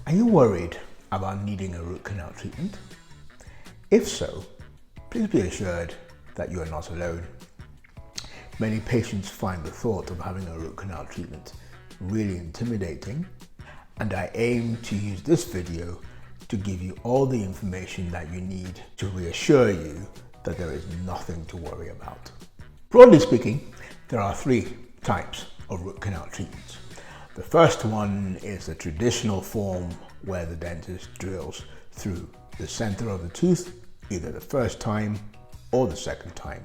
Are you worried about needing a root canal treatment? If so, please be assured that you are not alone. Many patients find the thought of having a root canal treatment really intimidating, and I aim to use this video to give you all the information that you need to reassure you that there is nothing to worry about. Broadly speaking, there are three types of root canal treatments. The first one is the traditional form where the dentist drills through the center of the tooth, either the first time or the second time.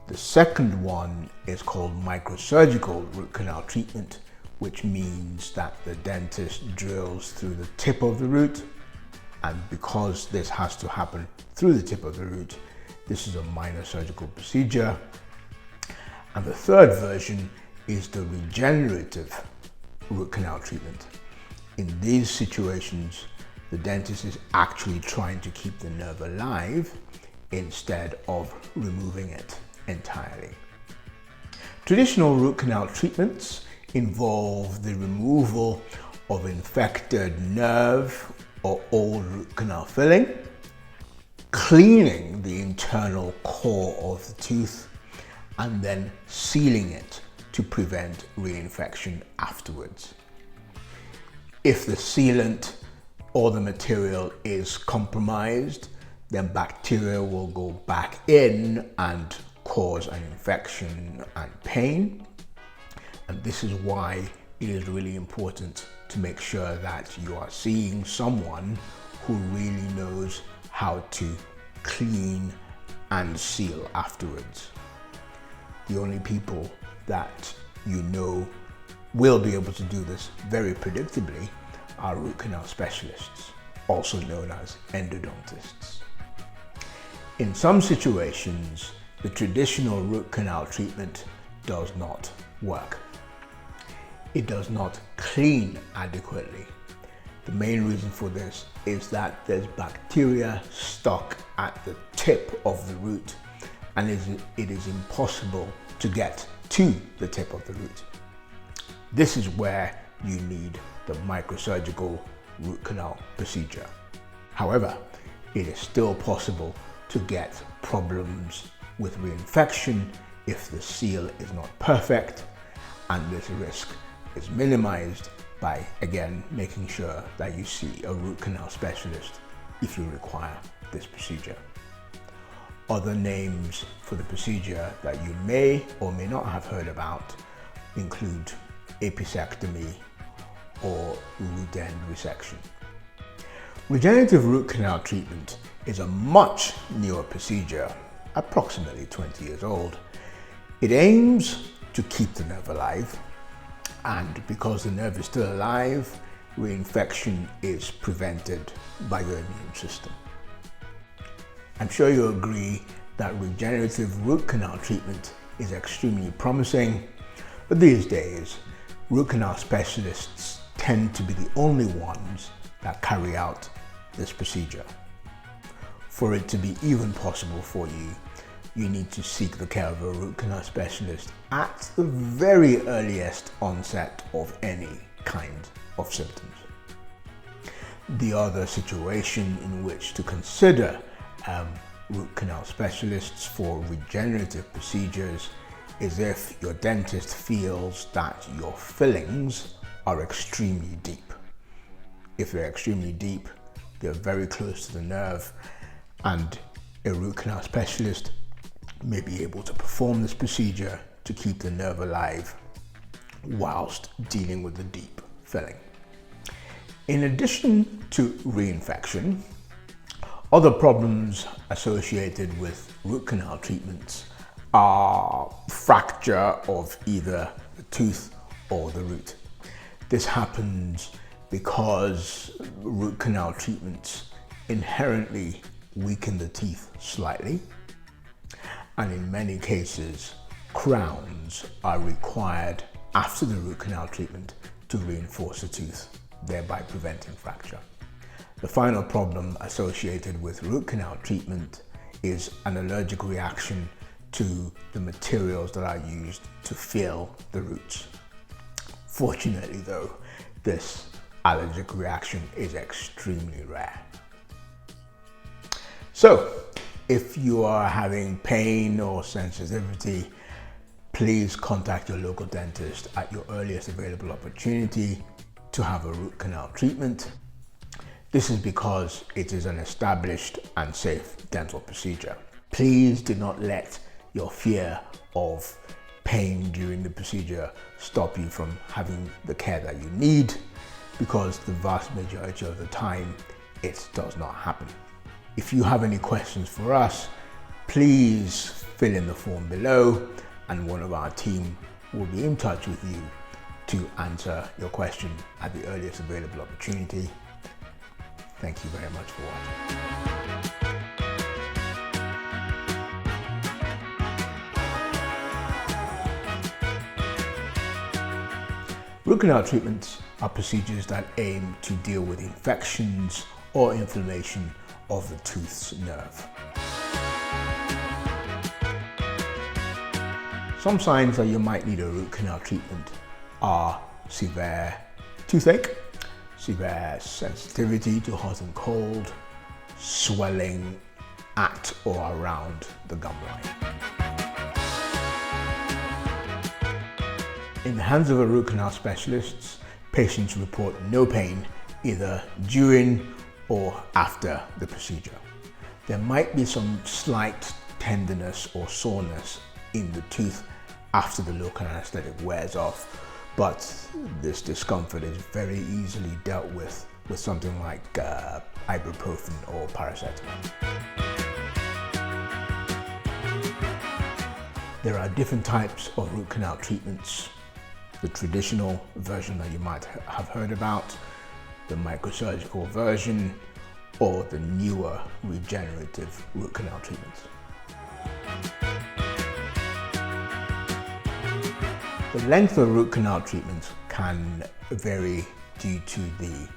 The second one is called microsurgical root canal treatment, which means that the dentist drills through the tip of the root, and because this has to happen through the tip of the root, this is a minor surgical procedure. And the third version is the regenerative root canal treatment. In these situations, the dentist is actually trying to keep the nerve alive instead of removing it entirely. Traditional root canal treatments involve the removal of infected nerve or old root canal filling, cleaning the internal core of the tooth, and then sealing it to prevent reinfection afterwards. If the sealant or the material is compromised, then bacteria will go back in and cause an infection and pain. And this is why it is really important to make sure that you are seeing someone who really knows how to clean and seal afterwards. The only people that you know will be able to do this very predictably are root canal specialists, also known as endodontists. In some situations, the traditional root canal treatment does not work. It does not clean adequately. The main reason for this is that there's bacteria stuck at the tip of the root, and it is impossible to get to the tip of the root. This is where you need the microsurgical root canal procedure. However, it is still possible to get problems with reinfection if the seal is not perfect, and this risk is minimized by, again, making sure that you see a root canal specialist if you require this procedure. Other names for the procedure that you may or may not have heard about include apicectomy or root end resection. Regenerative root canal treatment is a much newer procedure, approximately 20 years old. It aims to keep the nerve alive, and because the nerve is still alive, reinfection is prevented by your immune system. I'm sure you agree that regenerative root canal treatment is extremely promising, but these days, root canal specialists tend to be the only ones that carry out this procedure. For it to be even possible for you, you need to seek the care of a root canal specialist at the very earliest onset of any kind of symptoms. The other situation in which to consider root canal specialists for regenerative procedures is if your dentist feels that your fillings are extremely deep. If they're extremely deep, they're very close to the nerve, and a root canal specialist may be able to perform this procedure to keep the nerve alive whilst dealing with the deep filling. In addition to reinfection, other problems associated with root canal treatments are fracture of either the tooth or the root. This happens because root canal treatments inherently weaken the teeth slightly, and in many cases, crowns are required after the root canal treatment to reinforce the tooth, thereby preventing fracture. The final problem associated with root canal treatment is an allergic reaction to the materials that are used to fill the roots. Fortunately though, this allergic reaction is extremely rare. So, if you are having pain or sensitivity, please contact your local dentist at your earliest available opportunity to have a root canal treatment. This is because it is an established and safe dental procedure. Please do not let your fear of pain during the procedure stop you from having the care that you need, because the vast majority of the time it does not happen. If you have any questions for us, please fill in the form below and one of our team will be in touch with you to answer your question at the earliest available opportunity. Thank you very much for watching. Root canal treatments are procedures that aim to deal with infections or inflammation of the tooth's nerve. Some signs that you might need a root canal treatment are severe toothache, severe sensitivity to hot and cold, swelling at or around the gum line. In the hands of a root canal specialist, patients report no pain either during or after the procedure. There might be some slight tenderness or soreness in the tooth after the local anesthetic wears off, but this discomfort is very easily dealt with something like ibuprofen or paracetamol. There are different types of root canal treatments. The traditional version that you might have heard about, the microsurgical version, or the newer regenerative root canal treatments. The length of root canal treatments can vary due to the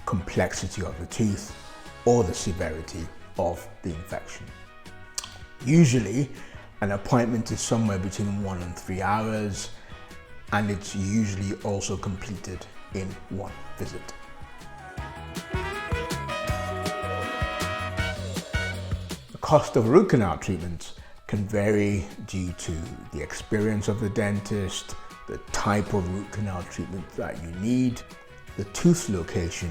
complexity of the tooth or the severity of the infection. Usually, an appointment is somewhere between 1 and 3 hours, and it's usually also completed in one visit. The cost of root canal treatments can vary due to the experience of the dentist, the type of root canal treatment that you need, the tooth location,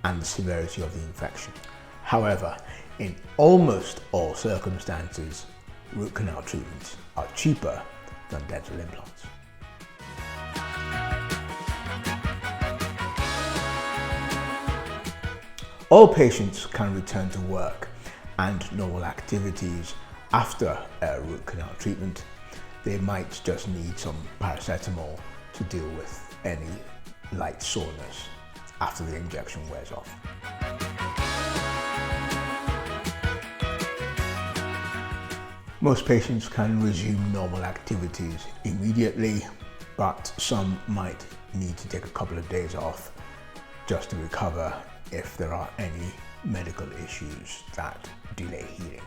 and the severity of the infection. However, in almost all circumstances, root canal treatments are cheaper than dental implants. All patients can return to work and normal activities after a root canal treatment. They might just need some paracetamol to deal with any light soreness after the injection wears off. Most patients can resume normal activities immediately, but some might need to take a couple of days off just to recover if there are any medical issues that delay healing.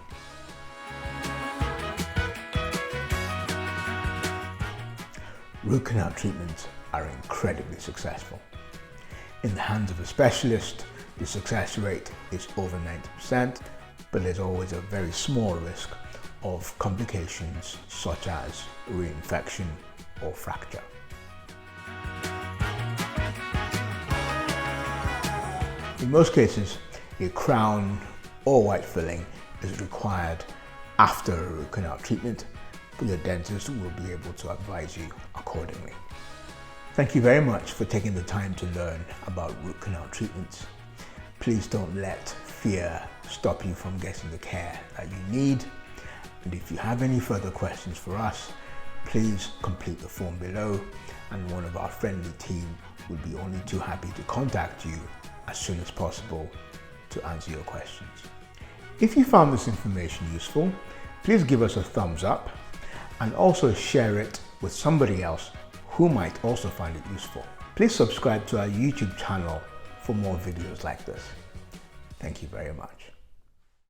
Root canal treatments are incredibly successful. In the hands of a specialist, the success rate is over 90%, but there's always a very small risk of complications such as reinfection or fracture. In most cases, a crown or white filling is required after a root canal treatment, but your dentist will be able to advise you accordingly. Thank you very much for taking the time to learn about root canal treatments. Please don't let fear stop you from getting the care that you need. And if you have any further questions for us, please complete the form below and one of our friendly team will be only too happy to contact you as soon as possible to answer your questions. If you found this information useful, please give us a thumbs up and also share it with somebody else who might also find it useful. Please subscribe to our YouTube channel for more videos like this. Thank you very much.